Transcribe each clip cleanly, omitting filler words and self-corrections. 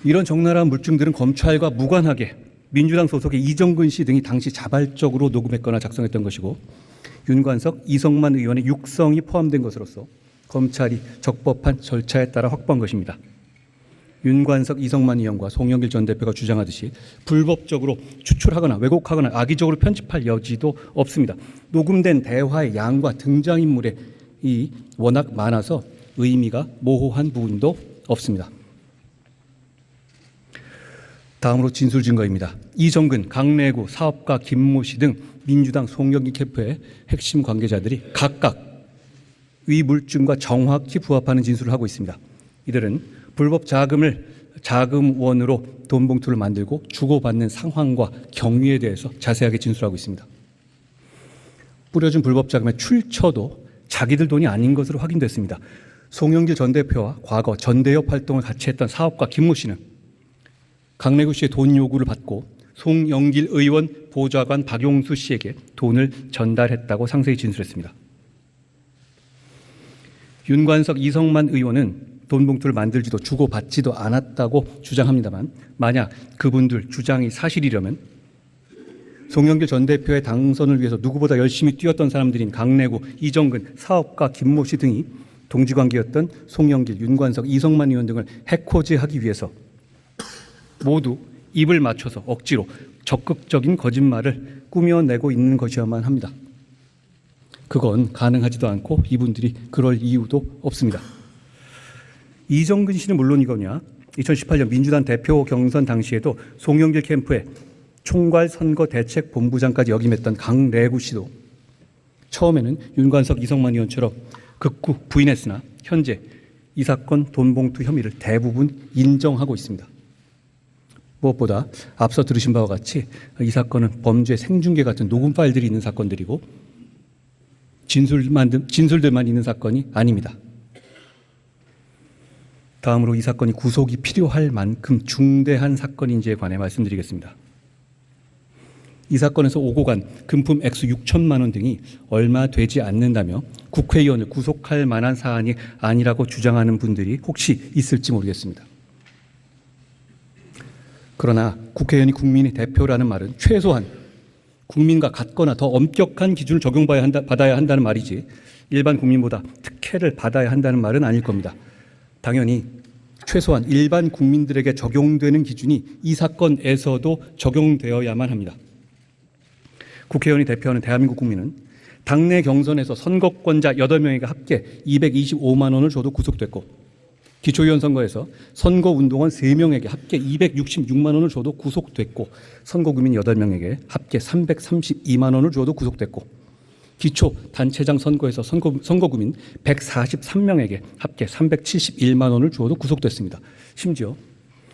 이런 적나라한 물증들은 검찰과 무관하게 민주당 소속의 이정근 씨 등이 당시 자발적으로 녹음했거나 작성했던 것이고, 윤관석, 이성만 의원의 육성이 포함된 것으로서 검찰이 적법한 절차에 따라 확보한 것입니다. 윤관석, 이성만 의원과 송영길 전 대표가 주장하듯이 불법적으로 추출하거나 왜곡하거나 악의적으로 편집할 여지도 없습니다. 녹음된 대화의 양과 등장인물의 워낙 많아서 의미가 모호한 부분도 없습니다. 다음으로 진술 증거입니다. 이정근, 강래구, 사업가 김모 씨 등 민주당 송영길 캠프의 핵심 관계자들이 각각 위 물증과 정확히 부합하는 진술을 하고 있습니다. 이들은 불법 자금원으로 돈 봉투를 만들고 주고받는 상황과 경위에 대해서 자세하게 진술하고 있습니다. 뿌려준 불법 자금의 출처도 자기들 돈이 아닌 것으로 확인됐습니다. 송영길 전 대표와 과거 전대협 활동을 같이 했던 사업가 김모 씨는 강래구 씨의 돈 요구를 받고 송영길 의원 보좌관 박용수 씨에게 돈을 전달했다고 상세히 진술했습니다. 윤관석, 이성만 의원은 돈 봉투를 만들지도 주고받지도 않았다고 주장합니다만, 만약 그분들 주장이 사실이려면 송영길 전 대표의 당선을 위해서 누구보다 열심히 뛰었던 사람들인 강래구, 이정근, 사업가 김모 씨 등이 동지관계였던 송영길, 윤관석, 이성만 의원 등을 해코지하기 위해서 모두 입을 맞춰서 억지로 적극적인 거짓말을 꾸며내고 있는 것이어야만 합니다. 그건 가능하지도 않고 이분들이 그럴 이유도 없습니다. 이정근 씨는 물론이거냐, 2018년 민주당 대표 경선 당시에도 송영길 캠프의 총괄 선거 대책본부장까지 역임했던 강래구 씨도 처음에는 윤관석, 이성만 의원처럼 극구 부인했으나 현재 이 사건 돈 봉투 혐의를 대부분 인정하고 있습니다. 무엇보다 앞서 들으신 바와 같이 이 사건은 범죄 생중계 같은 녹음 파일들이 있는 사건들이고 진술들만 있는 사건이 아닙니다. 다음으로 이 사건이 구속이 필요할 만큼 중대한 사건인지에 관해 말씀드리겠습니다. 이 사건에서 오고 간 금품 액수 6천만 원 등이 얼마 되지 않는다며 국회의원을 구속할 만한 사안이 아니라고 주장하는 분들이 혹시 있을지 모르겠습니다. 그러나 국회의원이 국민의 대표라는 말은 최소한 국민과 같거나 더 엄격한 기준을 받아야 한다는 말이지, 일반 국민보다 특혜를 받아야 한다는 말은 아닐 겁니다. 당연히 최소한 일반 국민들에게 적용되는 기준이 이 사건에서도 적용되어야만 합니다. 국회의원이 대표하는 대한민국 국민은 당내 경선에서 선거권자 8명에게 합계 225만 원을 줘도 구속됐고, 기초의원 선거에서 선거운동원 3명에게 합계 266만 원을 줘도 구속됐고, 선거구민 8명에게 합계 332만 원을 줘도 구속됐고, 기초단체장 선거에서 선거구민 143명에게 합계 371만 원을 주어도 구속됐습니다. 심지어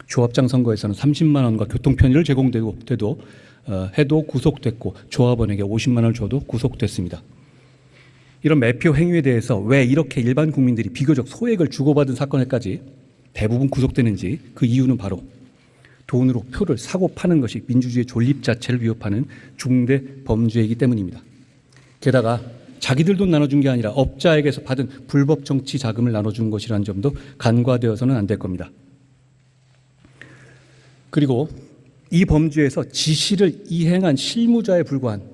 조합장 선거에서는 30만 원과 교통편의를 해도 구속됐고, 조합원에게 50만 원을 줘도 구속됐습니다. 이런 매표 행위에 대해서 왜 이렇게 일반 국민들이 비교적 소액을 주고받은 사건에까지 대부분 구속되는지, 그 이유는 바로 돈으로 표를 사고 파는 것이 민주주의의 존립 자체를 위협하는 중대 범죄이기 때문입니다. 게다가 자기들 돈 나눠준 게 아니라 업자에게서 받은 불법 정치 자금을 나눠준 것이라는 점도 간과되어서는 안 될 겁니다. 그리고 이 범죄에서 지시를 이행한 실무자에 불과한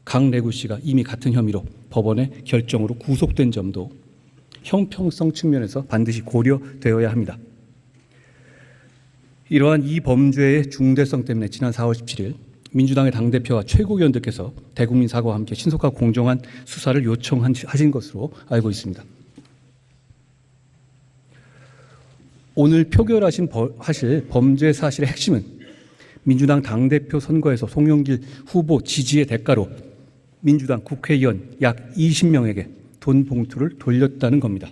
강래구 씨가 이미 같은 혐의로 법원의 결정으로 구속된 점도 형평성 측면에서 반드시 고려되어야 합니다. 이러한 이 범죄의 중대성 때문에 지난 4월 17일 민주당의 당대표와 최고위원들께서 대국민 사과와 함께 신속하고 공정한 수사를 요청하신 것으로 알고 있습니다. 오늘 표결하실 범죄 사실의 핵심은 민주당 당대표 선거에서 송영길 후보 지지의 대가로 민주당 국회의원 약 20명에게 돈 봉투를 돌렸다는 겁니다.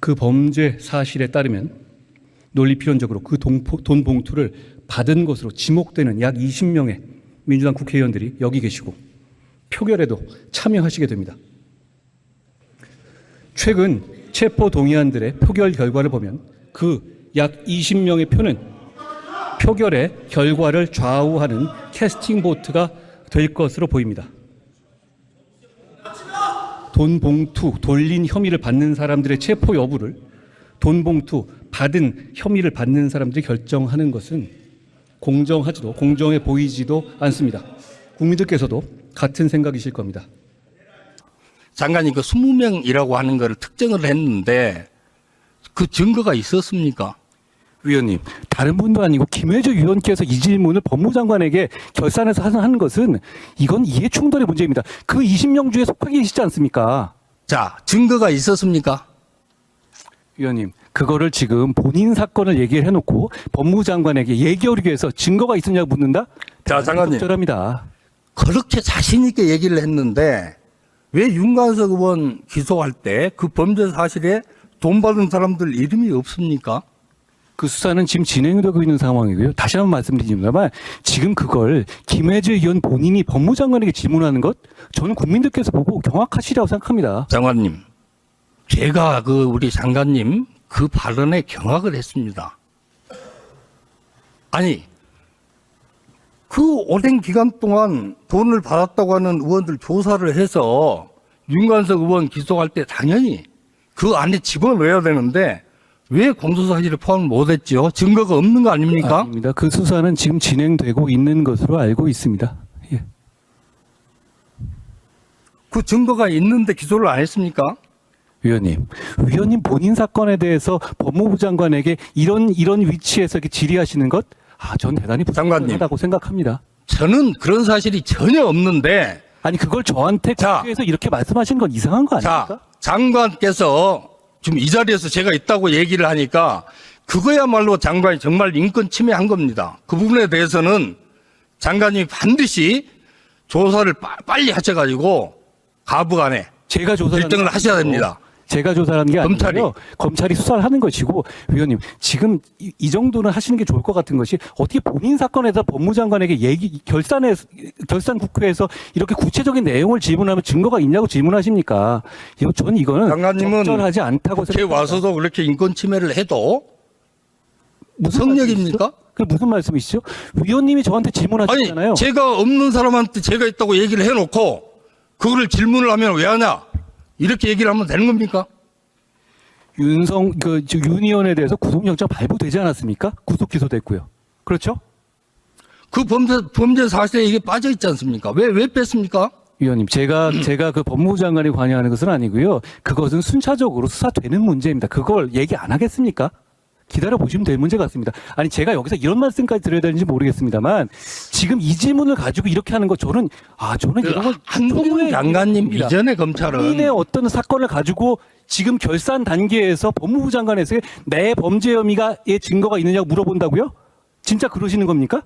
그 범죄 사실에 따르면 논리필연적으로 그 돈 봉투를 받은 것으로 지목되는 약 20명의 민주당 국회의원들이 여기 계시고 표결에도 참여하시게 됩니다. 최근 체포 동의안들의 표결 결과를 보면 그 약 20명의 표는 표결의 결과를 좌우하는 캐스팅 보트가 될 것으로 보입니다. 돈 봉투 돌린 혐의를 받는 사람들의 체포 여부를 돈 봉투 받은 혐의를 받는 사람들이 결정하는 것은 공정하지도 공정해 보이지도 않습니다. 국민들께서도 같은 생각이실 겁니다. 장관이 그 20명이라고 하는 것을 특정을 했는데 그 증거가 있었습니까? 위원님, 다른 분도 아니고 김혜주 위원께서 이 질문을 법무장관에게 결산해서 하는 것은 이건 이해 충돌의 문제입니다. 그 20명 중에 속하게 계시지 않습니까? 자, 증거가 있었습니까? 위원님, 그거를 지금 본인 사건을 얘기를 해놓고 법무장관에게 얘기하기 위해서 증거가 있느냐고 묻는다? 자, 장관님. 적절합니다. 그렇게 자신 있게 얘기를 했는데 왜 윤관석 의원 기소할 때 그 범죄 사실에 돈 받은 사람들 이름이 없습니까? 그 수사는 지금 진행되고 있는 상황이고요. 다시 한번 말씀드립니다만 지금 그걸 김혜주 의원 본인이 법무장관에게 질문하는 것 저는 국민들께서 보고 경악하시리라고 생각합니다. 장관님, 제가 우리 장관님 그 발언에 경악을 했습니다. 아니, 그 오랜 기간 동안 돈을 받았다고 하는 의원들 조사를 해서 윤관석 의원 기소할 때 당연히 그 안에 집어넣어야 되는데 왜 공소사실을 포함 못했죠? 증거가 없는 거 아닙니까? 아닙니다. 그 수사는 지금 진행되고 있는 것으로 알고 있습니다. 예. 그 증거가 있는데 기소를 안 했습니까? 위원님 본인 사건에 대해서 법무부 장관에게 이런 위치에서 이렇게 질의하시는 것, 전 대단히 장관님. 부당하다고 생각합니다. 저는 그런 사실이 전혀 없는데, 아니 그걸 저한테 자. 국회에서 이렇게 말씀하시는 건 이상한 거 아닙니까? 자, 장관께서 지금 이 자리에서 제가 있다고 얘기를 하니까 그거야말로 장관이 정말 인권 침해한 겁니다. 그 부분에 대해서는 장관이 반드시 조사를 빨리 하셔가지고 가부 안에 제가 조사를 결정을 하셔야 됩니다. 제가 조사하는 게 검찰이. 아니고요. 검찰이 수사를 하는 것이고, 위원님 지금 이 정도는 하시는 게 좋을 것 같은 것이 어떻게 본인 사건에서 법무장관에게 결산 국회에서 이렇게 구체적인 내용을 질문하면 증거가 있냐고 질문하십니까? 이거는 장관님은 적절하지 않다고 국회에 생각합니다. 와서도 그렇게 인권 침해를 해도 무슨 성역입니까? 말씀이시죠? 그게 무슨 말씀이시죠? 위원님이 저한테 질문하셨잖아요. 아니, 제가 없는 사람한테 제가 있다고 얘기를 해놓고 그거를 질문을 하면 왜 하냐? 이렇게 얘기를 하면 되는 겁니까? 윤 의원에 대해서 구속영장 발부되지 않았습니까? 구속 기소됐고요. 그렇죠? 그 범죄 사실에 이게 빠져 있지 않습니까? 왜 뺐습니까? 위원님, 제가 그 법무부 장관이 관여하는 것은 아니고요. 그것은 순차적으로 수사되는 문제입니다. 그걸 얘기 안 하겠습니까? 기다려 보시면 될 문제 같습니다. 아니 제가 여기서 이런 말씀까지 드려야 되는지 모르겠습니다만 지금 이 질문을 가지고 이렇게 하는 거 저는 이런 건 한동훈 장관님 이전에 검찰은 본인의 어떤 사건을 가지고 지금 결산 단계에서 법무부 장관에서 내 범죄 혐의가의 증거가 있느냐고 물어본다고요? 진짜 그러시는 겁니까?